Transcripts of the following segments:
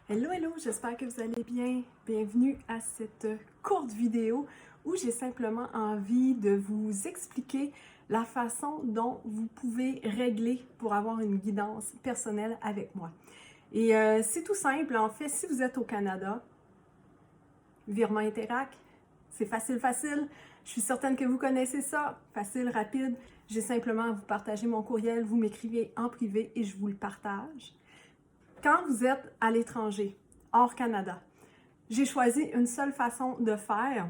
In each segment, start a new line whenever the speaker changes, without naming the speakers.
Hello, hello, j'espère que vous allez bien. Bienvenue à cette courte vidéo où j'ai simplement envie de vous expliquer la façon dont vous pouvez régler pour avoir une guidance personnelle avec moi. Et c'est tout simple, en fait, si vous êtes au Canada, virement Interac, c'est facile, facile. Je suis certaine que vous connaissez ça, facile, rapide. J'ai simplement à vous partager mon courriel, vous m'écrivez en privé et je vous le partage. Quand vous êtes à l'étranger, hors Canada, j'ai choisi une seule façon de faire.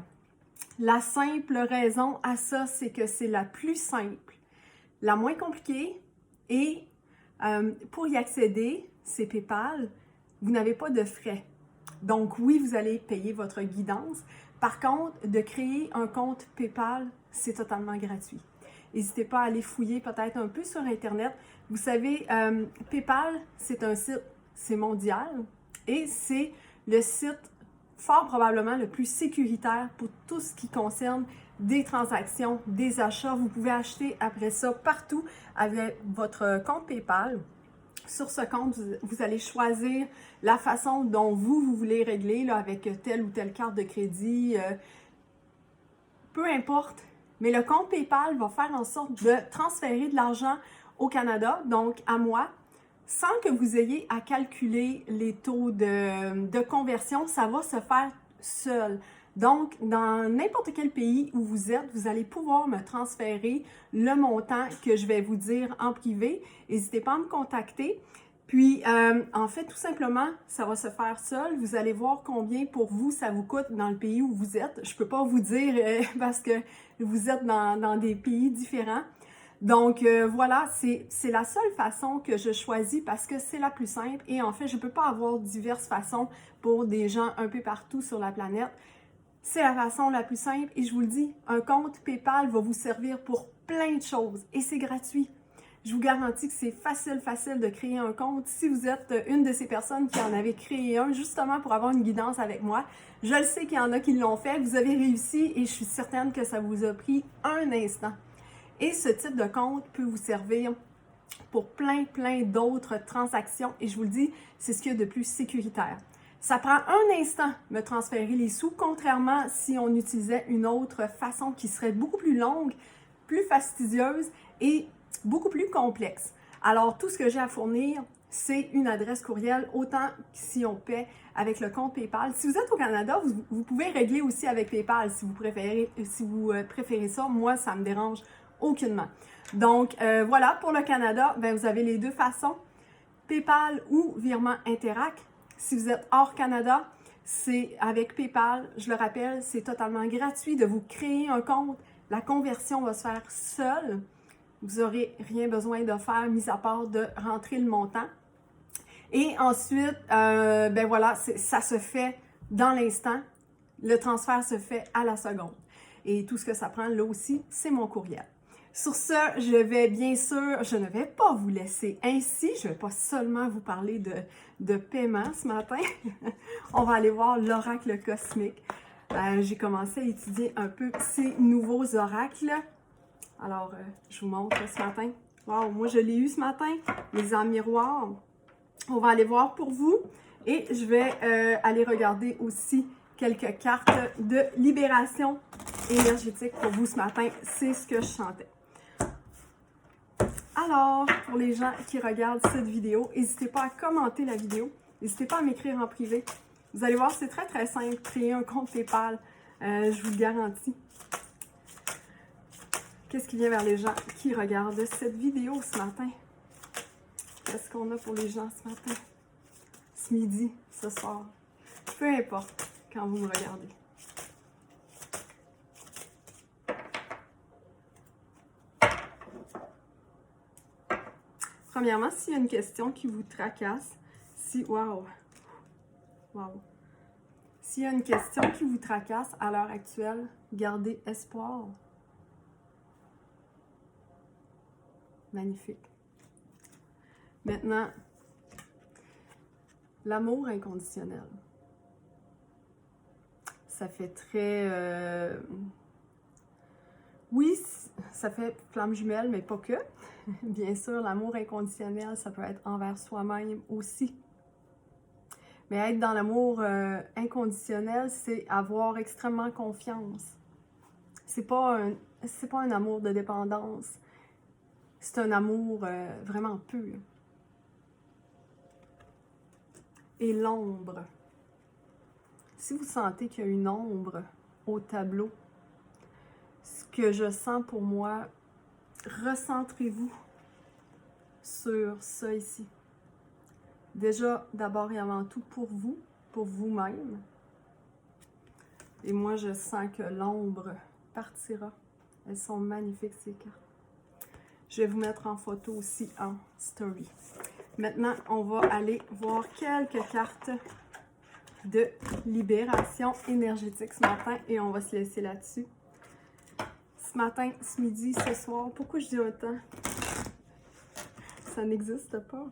La simple raison à ça, c'est que c'est la plus simple, la moins compliquée et pour y accéder, c'est PayPal, vous n'avez pas de frais. Donc oui, vous allez payer votre guidance. Par contre, de créer un compte PayPal, c'est totalement gratuit. N'hésitez pas à aller fouiller peut-être un peu sur Internet. Vous savez, PayPal, c'est un site, c'est mondial et c'est le site fort probablement le plus sécuritaire pour tout ce qui concerne des transactions, des achats. Vous pouvez acheter après ça partout avec votre compte PayPal. Sur ce compte, vous allez choisir la façon dont vous voulez régler là, avec telle ou telle carte de crédit, peu importe. Mais le compte PayPal va faire en sorte de transférer de l'argent au Canada, donc à moi, sans que vous ayez à calculer les taux de conversion. Ça va se faire seul. Donc, dans n'importe quel pays où vous êtes, vous allez pouvoir me transférer le montant que je vais vous dire en privé. N'hésitez pas à me contacter. Puis, en fait, tout simplement, ça va se faire seul. Vous allez voir combien pour vous ça vous coûte dans le pays où vous êtes. Je ne peux pas vous dire parce que vous êtes dans des pays différents. Donc, voilà, c'est la seule façon que je choisis parce que c'est la plus simple. Et en fait, je ne peux pas avoir diverses façons pour des gens un peu partout sur la planète. C'est la façon la plus simple et je vous le dis, un compte PayPal va vous servir pour plein de choses et c'est gratuit. Je vous garantis que c'est facile, facile de créer un compte. Si vous êtes une de ces personnes qui en avait créé un justement pour avoir une guidance avec moi, je le sais qu'il y en a qui l'ont fait, vous avez réussi et je suis certaine que ça vous a pris un instant. Et ce type de compte peut vous servir pour plein d'autres transactions et je vous le dis, c'est ce qu'il y a de plus sécuritaire. Ça prend un instant me transférer les sous, contrairement si on utilisait une autre façon qui serait beaucoup plus longue, plus fastidieuse et beaucoup plus complexe. Alors, tout ce que j'ai à fournir, c'est une adresse courriel, autant que si on paie avec le compte PayPal. Si vous êtes au Canada, vous pouvez régler aussi avec PayPal si vous préférez ça. Moi, ça me dérange aucunement. Donc, voilà, pour le Canada, vous avez les deux façons, PayPal ou virement Interac. Si vous êtes hors Canada, c'est avec PayPal. Je le rappelle, c'est totalement gratuit de vous créer un compte. La conversion va se faire seule. Vous n'aurez rien besoin de faire, mis à part de rentrer le montant. Et ensuite, voilà, ça se fait dans l'instant. Le transfert se fait à la seconde. Et tout ce que ça prend, là aussi, c'est mon courriel. Sur ce, je ne vais pas vous laisser ainsi. Je ne vais pas seulement vous parler de paiement ce matin. On va aller voir l'oracle cosmique. J'ai commencé à étudier un peu ces nouveaux oracles. Alors, je vous montre ce matin. Wow, moi je l'ai eu ce matin, les en miroir. On va aller voir pour vous. Et je vais aller regarder aussi quelques cartes de libération énergétique pour vous ce matin. C'est ce que je sentais. Alors, pour les gens qui regardent cette vidéo, n'hésitez pas à commenter la vidéo. N'hésitez pas à m'écrire en privé. Vous allez voir, c'est très simple, créer un compte PayPal. Je vous le garantis. Qu'est-ce qui vient vers les gens qui regardent cette vidéo ce matin? Qu'est-ce qu'on a pour les gens ce matin? Ce midi, ce soir? Peu importe quand vous me regardez. Premièrement, s'il y a une question qui vous tracasse, wow. S'il y a une question qui vous tracasse à l'heure actuelle, gardez espoir. Magnifique. Maintenant, l'amour inconditionnel. Ça fait très... Oui, ça fait flamme jumelle, mais pas que. Bien sûr, l'amour inconditionnel, ça peut être envers soi-même aussi. Mais être dans l'amour inconditionnel, c'est avoir extrêmement confiance. C'est pas un amour de dépendance. C'est un amour vraiment pur. Et l'ombre. Si vous sentez qu'il y a une ombre au tableau, ce que je sens pour moi, recentrez-vous sur ça ici. Déjà, d'abord et avant tout, pour vous-même. Et moi, je sens que l'ombre partira. Elles sont magnifiques, ces cartes. Je vais vous mettre en photo aussi en story. Maintenant, on va aller voir quelques cartes de libération énergétique ce matin et on va se laisser là-dessus. Ce matin, ce midi, ce soir, pourquoi je dis autant? Ça n'existe pas.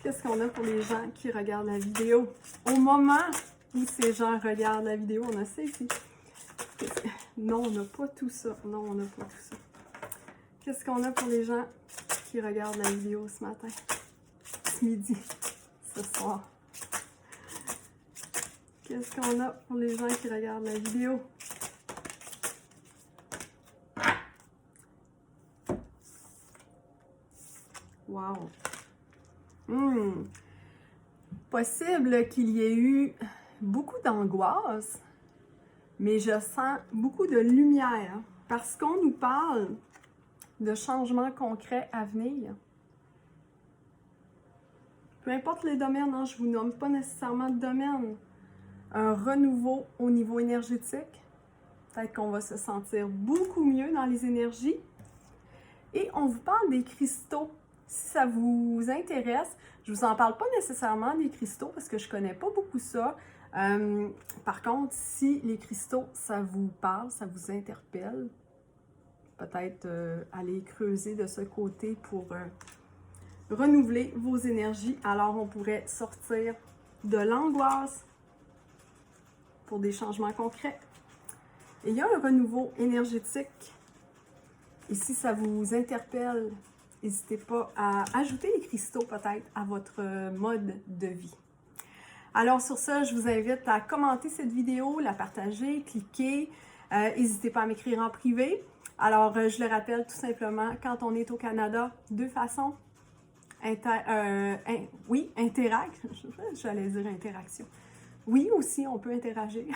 Qu'est-ce qu'on a pour les gens qui regardent la vidéo? Au moment où ces gens regardent la vidéo, on a ça ici. Non, on n'a pas tout ça. Non, on n'a pas tout ça. Qu'est-ce qu'on a pour les gens qui regardent la vidéo ce matin? Ce midi, ce soir. Qu'est-ce qu'on a pour les gens qui regardent la vidéo? Wow! Possible qu'il y ait eu beaucoup d'angoisse, mais je sens beaucoup de lumière parce qu'on nous parle de changements concrets à venir. Peu importe les domaines, hein, je ne vous nomme pas nécessairement de domaine. Un renouveau au niveau énergétique. Peut-être qu'on va se sentir beaucoup mieux dans les énergies. Et on vous parle des cristaux. Si ça vous intéresse, je ne vous en parle pas nécessairement des cristaux parce que je ne connais pas beaucoup ça. Par contre, si les cristaux, ça vous parle, ça vous interpelle, peut-être aller creuser de ce côté pour renouveler vos énergies. Alors, on pourrait sortir de l'angoisse pour des changements concrets. Et il y a un renouveau énergétique. Et si ça vous interpelle, n'hésitez pas à ajouter les cristaux peut-être à votre mode de vie. Alors sur ça, je vous invite à commenter cette vidéo, la partager, cliquer. N'hésitez pas à m'écrire en privé. Alors je le rappelle tout simplement, quand on est au Canada, deux façons. J'allais dire interaction. Oui, aussi, on peut interagir.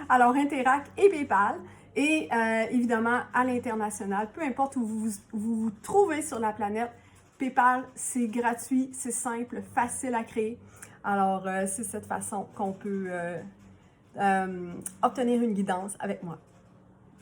Alors, Interac et PayPal. Et évidemment, à l'international, peu importe où vous trouvez sur la planète, PayPal, c'est gratuit, c'est simple, facile à créer. Alors, c'est cette façon qu'on peut obtenir une guidance avec moi.